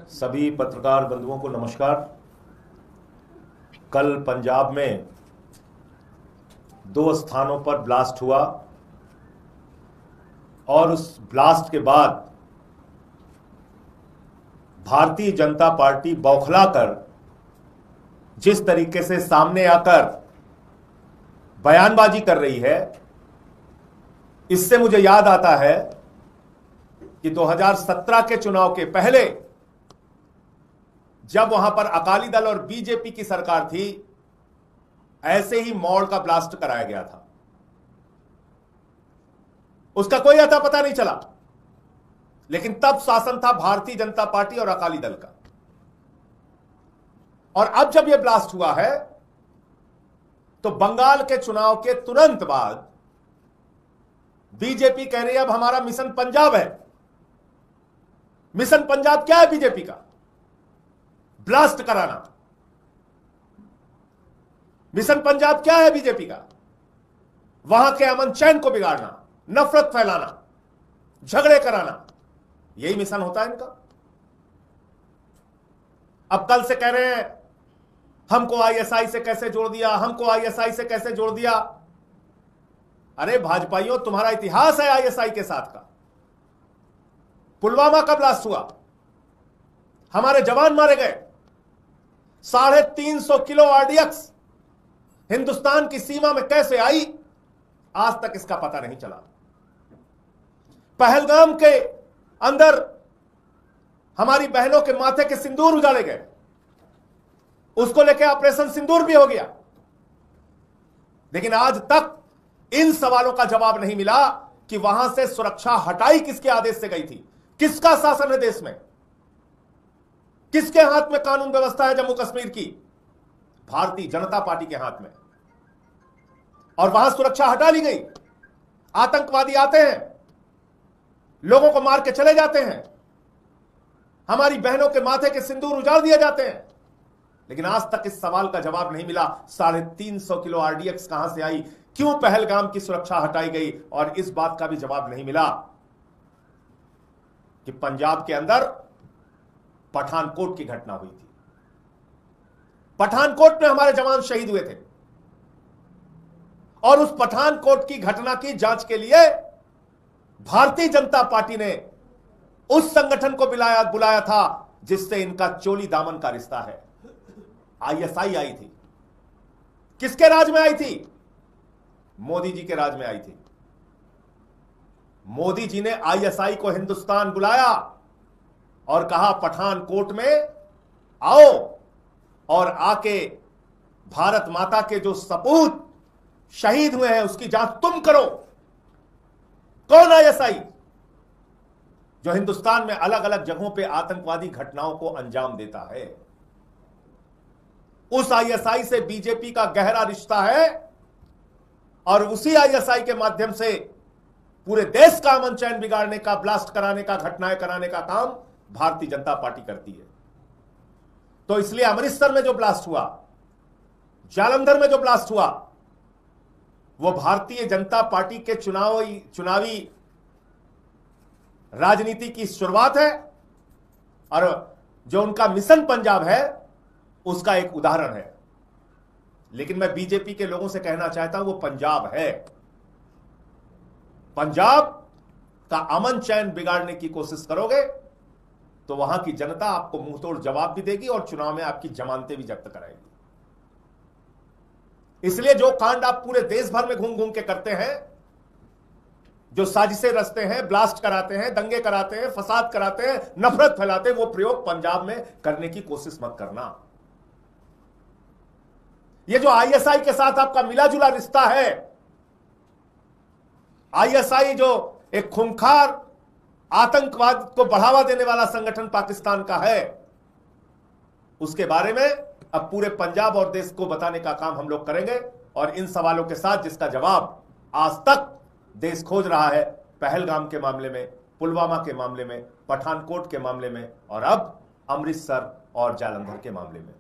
सभी पत्रकार बंधुओं को नमस्कार। कल पंजाब में 2 स्थानों पर ब्लास्ट हुआ और उस ब्लास्ट के बाद भारतीय जनता पार्टी बौखलाकर जिस तरीके से सामने आकर बयानबाजी कर रही है, इससे मुझे याद आता है कि 2017 के चुनाव के पहले जब वहां पर अकाली दल और बीजेपी की सरकार थी, ऐसे ही मॉल का ब्लास्ट कराया गया था। उसका कोई अता पता नहीं चला, लेकिन तब शासन था भारतीय जनता पार्टी और अकाली दल का। और अब जब यह ब्लास्ट हुआ है तो बंगाल के चुनाव के तुरंत बाद बीजेपी कह रही है अब हमारा मिशन पंजाब है। मिशन पंजाब क्या है बीजेपी का? ब्लास्ट कराना। मिशन पंजाब क्या है बीजेपी का? वहां के अमन चैन को बिगाड़ना, नफरत फैलाना, झगड़े कराना, यही मिशन होता है इनका। अब कल से कह रहे हैं हमको आईएसआई से कैसे जोड़ दिया, हमको आईएसआई से कैसे जोड़ दिया। अरे भाजपाइयों, तुम्हारा इतिहास है आईएसआई के साथ का। पुलवामा का ब्लास्ट हुआ, हमारे जवान मारे गए। 350 किलो आरडीएक्स हिंदुस्तान की सीमा में कैसे आई, आज तक इसका पता नहीं चला। पहलगाम के अंदर हमारी बहनों के माथे के सिंदूर उजाड़े गए, उसको लेकर ऑपरेशन सिंदूर भी हो गया, लेकिन आज तक इन सवालों का जवाब नहीं मिला कि वहां से सुरक्षा हटाई किसके आदेश से गई थी, किसका शासन है देश में, किसके हाथ में कानून व्यवस्था है जम्मू कश्मीर की? भारतीय जनता पार्टी के हाथ में। और वहां सुरक्षा हटा ली गई। आतंकवादी आते हैं, लोगों को मार के चले जाते हैं, हमारी बहनों के माथे के सिंदूर उजाड़ दिए जाते हैं, लेकिन आज तक इस सवाल का जवाब नहीं मिला 350 किलो आरडीएक्स कहां से आई, क्यों पहलगाम की सुरक्षा हटाई गई। और इस बात का भी जवाब नहीं मिला कि पंजाब के अंदर पठानकोट की घटना हुई थी। पठानकोट में हमारे जवान शहीद हुए थे और उस पठानकोट की घटना की जांच के लिए भारतीय जनता पार्टी ने उस संगठन को बुलाया था जिससे इनका चोली दामन का रिश्ता है। आईएसआई आई थी। किसके राज में आई थी? मोदी जी के राज में आई थी। मोदी जी ने आईएसआई को हिंदुस्तान बुलाया और कहा पठानकोट में आओ और आके भारत माता के जो सपूत शहीद हुए हैं उसकी जांच तुम करो। कौन आईएसआई जो हिंदुस्तान में अलग अलग जगहों पे आतंकवादी घटनाओं को अंजाम देता है? उस आईएसआई से बीजेपी का गहरा रिश्ता है और उसी आईएसआई के माध्यम से पूरे देश का अमन चैन बिगाड़ने का, ब्लास्ट कराने का, घटनाएं कराने का काम भारतीय जनता पार्टी करती है। तो इसलिए अमृतसर में जो ब्लास्ट हुआ, जालंधर में जो ब्लास्ट हुआ, वो भारतीय जनता पार्टी के चुनावी राजनीति की शुरुआत है और जो उनका मिशन पंजाब है उसका एक उदाहरण है। लेकिन मैं बीजेपी के लोगों से कहना चाहता हूं वो पंजाब है। पंजाब का अमन चैन बिगाड़ने की कोशिश करोगे तो वहां की जनता आपको मुंहतोड़ जवाब भी देगी और चुनाव में आपकी जमानतें भी जब्त कराएगी। इसलिए जो कांड आप पूरे देश भर में घूम घूम के करते हैं, जो साजिशें रचते हैं, ब्लास्ट कराते हैं, दंगे कराते हैं, फसाद कराते हैं, नफरत फैलाते हैं, वो प्रयोग पंजाब में करने की कोशिश मत करना। ये जो आईएसआई के साथ आपका मिला जुला रिश्ता है, आईएसआई जो एक खूंखार आतंकवाद को बढ़ावा देने वाला संगठन पाकिस्तान का है, उसके बारे में अब पूरे पंजाब और देश को बताने का काम हम लोग करेंगे। और इन सवालों के साथ जिसका जवाब आज तक देश खोज रहा है, पहलगाम के मामले में, पुलवामा के मामले में, पठानकोट के मामले में और अब अमृतसर और जालंधर के मामले में,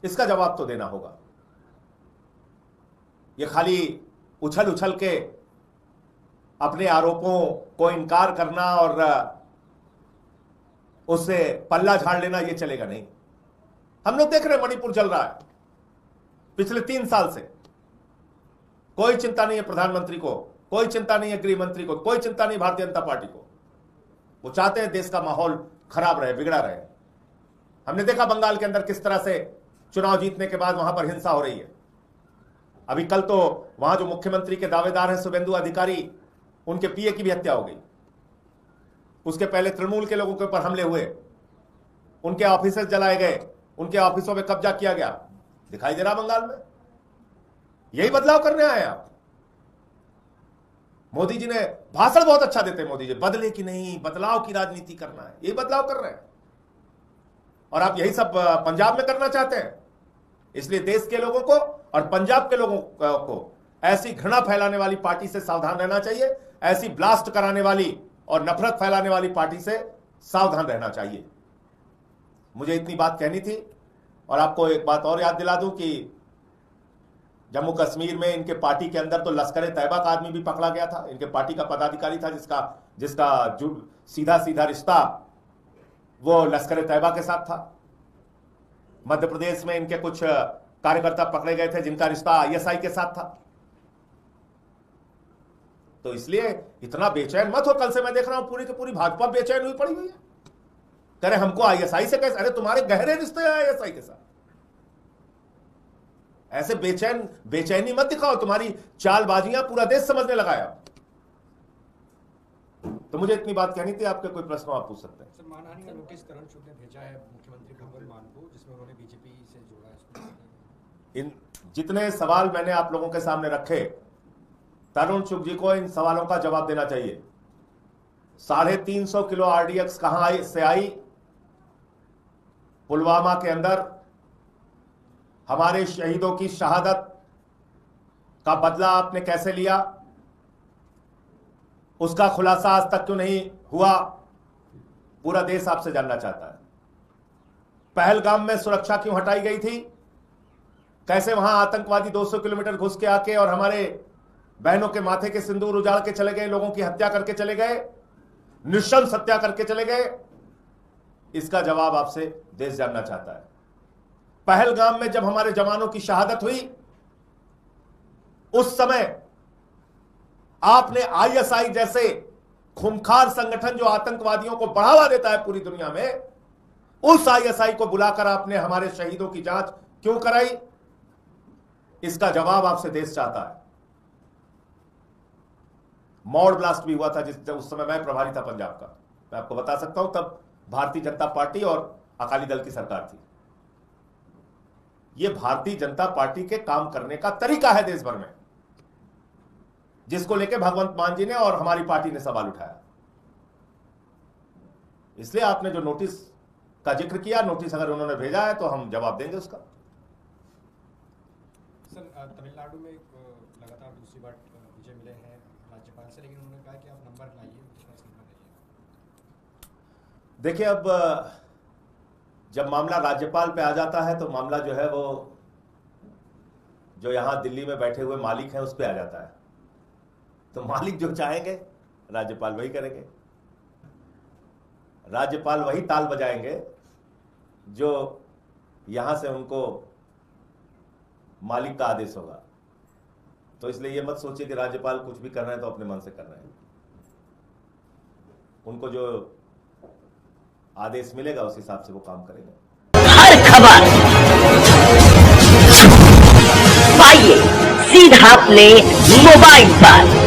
इसका जवाब तो देना होगा। ये खाली उछल उछल के अपने आरोपों को इनकार करना और उससे पल्ला झाड़ लेना ये चलेगा नहीं। हम लोग देख रहे हैं मणिपुर जल रहा है पिछले 3 साल से। कोई चिंता नहीं है प्रधानमंत्री को, कोई चिंता नहीं है गृह मंत्री को, कोई चिंता नहीं भारतीय जनता पार्टी को। वो चाहते हैं देश का माहौल खराब रहे, बिगड़ा रहे। हमने देखा बंगाल के अंदर किस तरह से चुनाव जीतने के बाद वहां पर हिंसा हो रही है। अभी कल तो वहां जो मुख्यमंत्री के दावेदार हैं शुभेंदु अधिकारी, उनके पीए की भी हत्या हो गई। उसके पहले तृणमूल के लोगों के ऊपर हमले हुए, उनके ऑफिस जलाए गए, उनके ऑफिसों में कब्जा किया गया। दिखाई दे रहा बंगाल में। यही बदलाव करने आए आप। मोदी जी ने भाषण बहुत अच्छा देते हैं। मोदी जी बदले की नहीं, बदलाव की राजनीति करना है, यही बदलाव कर रहे हैं। और आप यही सब पंजाब में करना चाहते हैं। इसलिए देश के लोगों को और पंजाब के लोगों को ऐसी घृणा फैलाने वाली पार्टी से सावधान रहना चाहिए। ऐसी ब्लास्ट कराने वाली और नफरत फैलाने वाली पार्टी से सावधान रहना चाहिए। मुझे इतनी बात कहनी थी। और आपको एक बात और याद दिला दूं कि जम्मू कश्मीर में इनके पार्टी के अंदर तो लश्कर तैयबा का आदमी भी पकड़ा गया था। इनके पार्टी का पदाधिकारी था जिसका सीधा सीधा रिश्ता वो लश्कर तैयबा के साथ था। मध्य प्रदेश में इनके कुछ कार्यकर्ता पकड़े गए थे जिनका रिश्ता आईएसआई के साथ था। तो इसलिए इतना बेचैन मत हो। कल से मैं देख रहा हूं पूरी की पूरी भाजपा बेचैन हुई पड़ी हुई है। कह रहे हमको आईएसआई से कैसे? अरे तुम्हारे गहरे रिश्ते हैं आईएसआई के साथ। ऐसे बेचैनी मत दिखाओ। तुम्हारी चालबाजियां पूरा देश समझने लगा है। तो मुझे इतनी बात कहनी थी। आपके कोई प्रश्न आप पूछ सकते हैं। सर, मानहानि का नोटिस करण सिंह ने भेजा है मुख्यमंत्री भगवंत मान को, जिसमें उन्होंने बीजेपी से जोड़ा है। इन जितने सवाल मैंने आप लोगों के सामने रखे, तरुण चुग जी को इन सवालों का जवाब देना चाहिए। 350 किलो आरडीएक्स कहां से आई? पुलवामा के अंदर हमारे शहीदों की शहादत का बदला आपने कैसे लिया? उसका खुलासा आज तक क्यों नहीं हुआ? पूरा देश आपसे जानना चाहता है। पहलगाम में सुरक्षा क्यों हटाई गई थी? कैसे वहां आतंकवादी 200 किलोमीटर घुस के आके और हमारे बहनों के माथे के सिंदूर उजाड़ के चले गए, लोगों की हत्या करके चले गए, निशंस हत्या करके चले गए? इसका जवाब आपसे देश जानना चाहता है। पहलगाम में जब हमारे जवानों की शहादत हुई, उस समय आपने आईएसआई जैसे खूंखार संगठन जो आतंकवादियों को बढ़ावा देता है पूरी दुनिया में, उस आईएसआई को बुलाकर आपने हमारे शहीदों की जांच क्यों कराई? इसका जवाब आपसे देश चाहता है। मॉड ब्लास्ट भी हुआ था उस समय मैं प्रभारी था पंजाब का। मैं आपको बता सकता हूं, तब भारतीय जनता पार्टी और अकाली दल की सरकार थी। यह भारतीय जनता पार्टी के काम करने का तरीका है देश भर में, जिसको लेकर भगवंत मान जी ने और हमारी पार्टी ने सवाल उठाया। इसलिए आपने जो नोटिस का जिक्र किया, नोटिस अगर उन्होंने भेजा है तो हम जवाब देंगे उसका। सर, तमिलनाडु में लगातार दूसरी बार विजय मिले हैं राज्यपाल से, लेकिन उन्होंने कहा कि आप नंबर लाइए, विश्वास नंबर लाइए। देखिए, अब जब मामला राज्यपाल पे आ जाता है तो मामला जो है वो जो यहां दिल्ली में बैठे हुए मालिक हैं उस पे आ जाता है। तो मालिक जो चाहेंगे राज्यपाल वही करेंगे। राज्यपाल वही ताल बजाएंगे जो यहां से उनको मालिक का आदेश होगा। तो इसलिए ये मत सोचिए कि राज्यपाल कुछ भी कर रहे हैं तो अपने मन से कर रहे हैं। उनको जो आदेश मिलेगा उस हिसाब से वो काम करेंगे। हर खबर पाइए सीधा अपने मोबाइल पर।